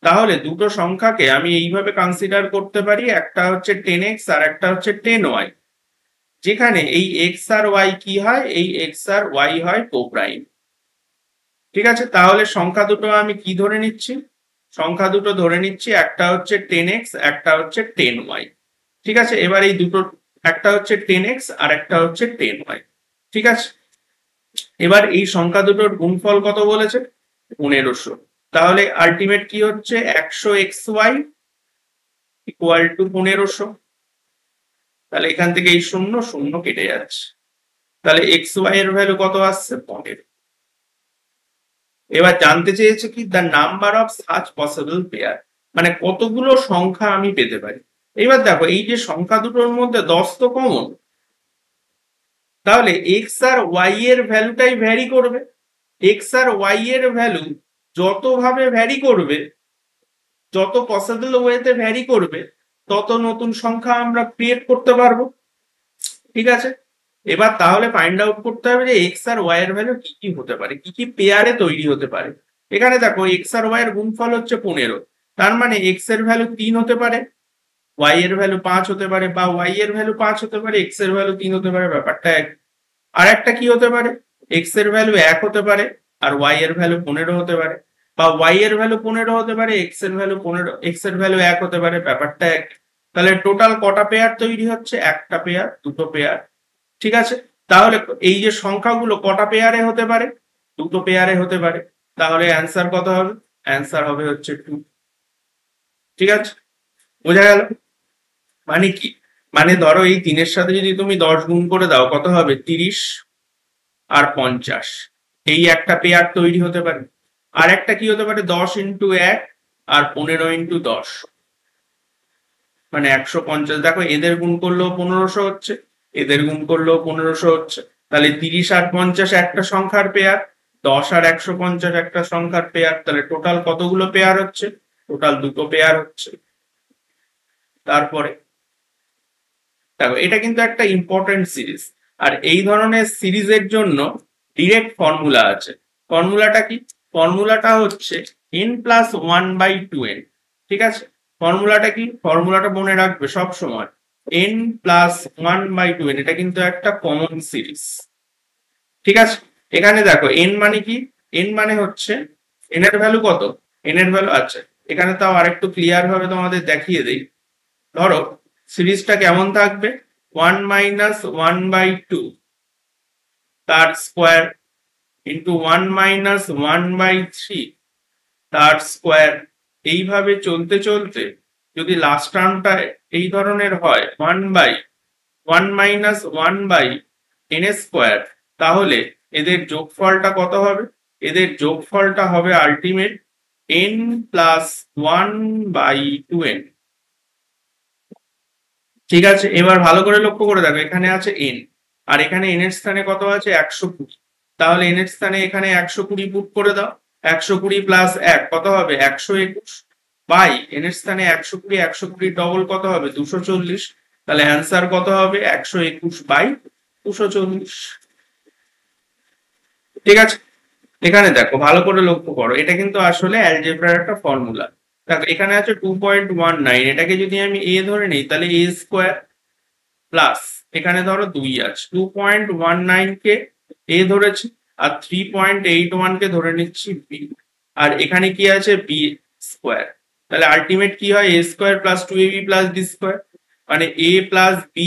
তাহলে দুটো সংখ্যাকে আমি এইভাবে কনসিডার করতে পারি, একটা হচ্ছে 10x আর একটা হচ্ছে 10y, যেখানে এই x আর y কি হয়, এই x আর y হয় কোপ্রাইম। ঠিক আছে, তাহলে সংখ্যা দুটো আমি কি ধরে নিচ্ছি, সংখ্যা দুটো ধরে নিচ্ছি একটা হচ্ছে 10x একটা হচ্ছে 10y। ঠিক আছে, এবার এই দুটো একটা হচ্ছে 10x আর একটা হচ্ছে 10y। ঠিক আছে, এবার এই সংখ্যা দুটোর গুণফল কত বলেছে 1500। তাহলে আলটিমেট কি হচ্ছে 100xy ইকুয়াল টু 1500। তাহলে এখান থেকে এই 0 0 কেটে যাচ্ছে, তাহলে এক্স ওয়াই এর ভ্যালু কত আসছে 15। এবার জানতে চেয়েছে কি the number of such possible pair, মানে কতগুলো সংখ্যা আমি পেতে পারি। এবার দেখো এই যে সংখ্যা দুটোর মধ্যে 10 তো কমন, তাহলে এক্স আর ওয়াই এর ভ্যালুটাই ভ্যারি করবে। এক্স আর ওয়াই এর ভ্যালু যতভাবে ভ্যারি করবে, যত পসিবল ওয়েতে ভ্যারি করবে, তত নতুন সংখ্যা আমরা ক্রিয়েট করতে পারবো। ঠিক আছে, এবার তাহলে ফাইন্ড আউট করতে হবে যে এক্স আর ওয়াই এর ভ্যালু কি কি হতে পারে, কি কি পেয়ারে তৈরি হতে পারে। এখানে দেখো এক্স আর ওয়াই এর গুণফল হচ্ছে 15, তার মানে এক্স এর ভ্যালু 3 হতে পারে, ওয়াই এর ভ্যালু 5 হতে পারে, বা ওয়াই এর ভ্যালু 5 হতে পারে, এক্স এর ভ্যালু 3 হতে পারে, ব্যাপারটা এক। আর একটা কি হতে পারে, এক্স এর ভ্যালু 1 হতে পারে আর ওয়াই এর ভ্যালু 15 হতে পারে, বা ওয়াই এর ভ্যালু 15 হতে পারে, এক্স এর ভ্যালু 15, এক্স এর ভ্যালু 1 হতে পারে, ব্যাপারটা এক। তাহলে টোটাল কটা পেয়ার তৈরি হচ্ছে, একটা পেয়ার, দুটো পেয়ার। ঠিক আছে, তাহলে এই যে সংখ্যাগুলো কটা পেয়ারে হতে পারে, দুটো পেয়ারে হতে পারে। তাহলে অ্যান্সার কত হবে, অ্যান্সার হবে হচ্ছে 2। ঠিক আছে, বোঝা গেল? মানে কি, মানে ধরো এই 3 এর সাথে যদি তুমি 10 গুণ করে দাও কত হবে, 30 আর 50, এই একটা পেয়ার তৈরি হতে পারে। আর একটা কি হতে পারে, 10 ইন্টু 1 আর 15 ইন্টু 10, মানে 150। দেখো এদের গুণ করলেও 1500 হচ্ছে, এদের গুণ করলেও 1500 হচ্ছে, তাহলে 30 আর 50 একটা সংখ্যার পেয়ার, 10 আর 150 একটা সংখ্যার পেয়ার, তাহলে টোটাল কতগুলো পেয়ার হচ্ছে, টোটাল দুটো পেয়ার হচ্ছে। তারপরে দেখো এটা কিন্তু একটা ইম্পর্টেন্ট সিরিজ, আর এই ধরনের সিরিজের জন্য ডিরেক্ট ফর্মুলা আছে। ফর্মুলাটা কি, ফর্মুলাটা হচ্ছে n+1/2n। ঠিক আছে, ফর্মুলাটা কি, ফর্মুলাটা মনে রাখবে সব সময়, n+1/2n, এটা কিন্তু একটা কমন সিরিজ। ঠিক আছে, এখানে দেখো n মানে কি, n মানে হচ্ছে n এর ভ্যালু কত, n এর ভ্যালু আছে, এখানে তাও আরেকটু ক্লিয়ার ভাবে তোমাদের দেখিয়ে দেই। ধরো সিরিজটা কেমন থাকবে, 1 - 1/2 তার স্কোয়ার ইন্টু 1 - 1/3 তার স্কোয়ার, এইভাবে চলতে চলতে যদি লাস্ট টার্মটা এই ধরনের হয় 1/1 - 1/n স্কোয়ার, তাহলে এদের যোগফলটা কত হবে, এদের যোগফলটা হবে আলটিমেট n+1/2n। ঠিক আছে, এবার ভালো করে লক্ষ্য করে দেখো, এখানে আছে n আর এখানে n এর স্থানে কত আছে, 120। তাহলে n এর স্থানে এখানে 120 পুট করে দাও, 120 প্লাস 1 কত হবে, 121, বাই n এর স্থানে 120, 120 ডবল কত হবে, 240। তাহলে অ্যান্সার কত হবে, 121/240। ঠিক আছে, এখানে দেখো ভালো করে লক্ষ্য করো, এটা কিন্তু আসলে অ্যালজেব্রার একটা ফর্মুলা। দেখো এখানে আছে 2.19, এটাকে যদি আমি a ধরে নিই তাহলে a স্কোয়ার প্লাস এখানে ধরো 2 আছে, 2.19 কে a ধরেছি আর 3.81 কে ধরে নিচ্ছি b, আর এখানে কি আছে b স্কোয়ার। তাহলে আলটিমেট কি হয়, a square plus 2ab plus b square, মানে a প্লাস b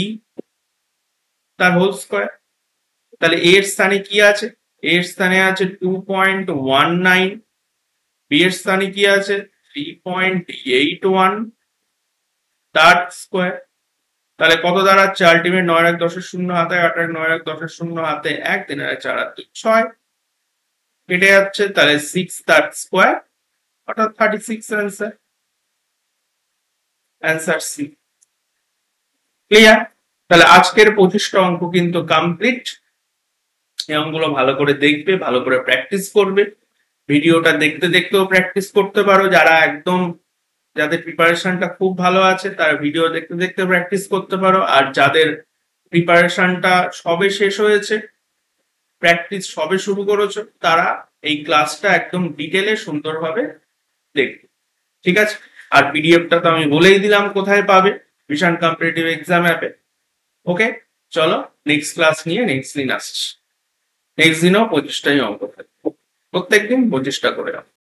তার হোল স্কোয়ার। তাহলে a এর স্থানে কি আছে, a এর স্থানে আছে 2.19, b এর স্থানে কি আছে 3.81 তার স্কোয়ার। তাহলে কত দাঁড়াচ্ছে, আলটিমেট 9 আর 10 শূন্য হাতে 8 আর 9 আর 10 শূন্য হাতে 1, 3 আর 4 আর 2 6 কেটে যাচ্ছে, তাহলে 6 তার স্কোয়ার অর্থাৎ 36 অ্যান্সার, অ্যান্সার সি। ক্লিয়ার? তাহলে আজকের 25টা অঙ্ক কিন্তু কমপ্লিট। এই অঙ্কগুলো ভালো করে দেখবে, ভালো করে প্র্যাকটিস করবে, ভিডিওটা দেখতে দেখতেও প্র্যাকটিস করতে পারো, যারা একদম যাদের প্রিপারেশনটা খুব ভালো আছে তারা ভিডিও দেখতে দেখতে প্র্যাকটিস করতে পারো, আর যাদের প্রিপারেশনটা সবে শেষ হয়েছে, প্র্যাকটিস সবে শুরু করেছো, তারা এই ক্লাসটা একদম ডিটেলে সুন্দরভাবে দেখবে। ঠিক আছে, আর পিডিএফটা তো আমি বলেই দিলাম কোথায় পাবে, ভিশন কম্পিটিটিভ এক্সাম অ্যাপে। ওকে, চলো নেক্সট ক্লাস নিয়ে নেক্সট দিন আসছি। নেক্সট দিনও 25টাই অঙ্ক থাকবে, প্রত্যেকদিন 25টা করে।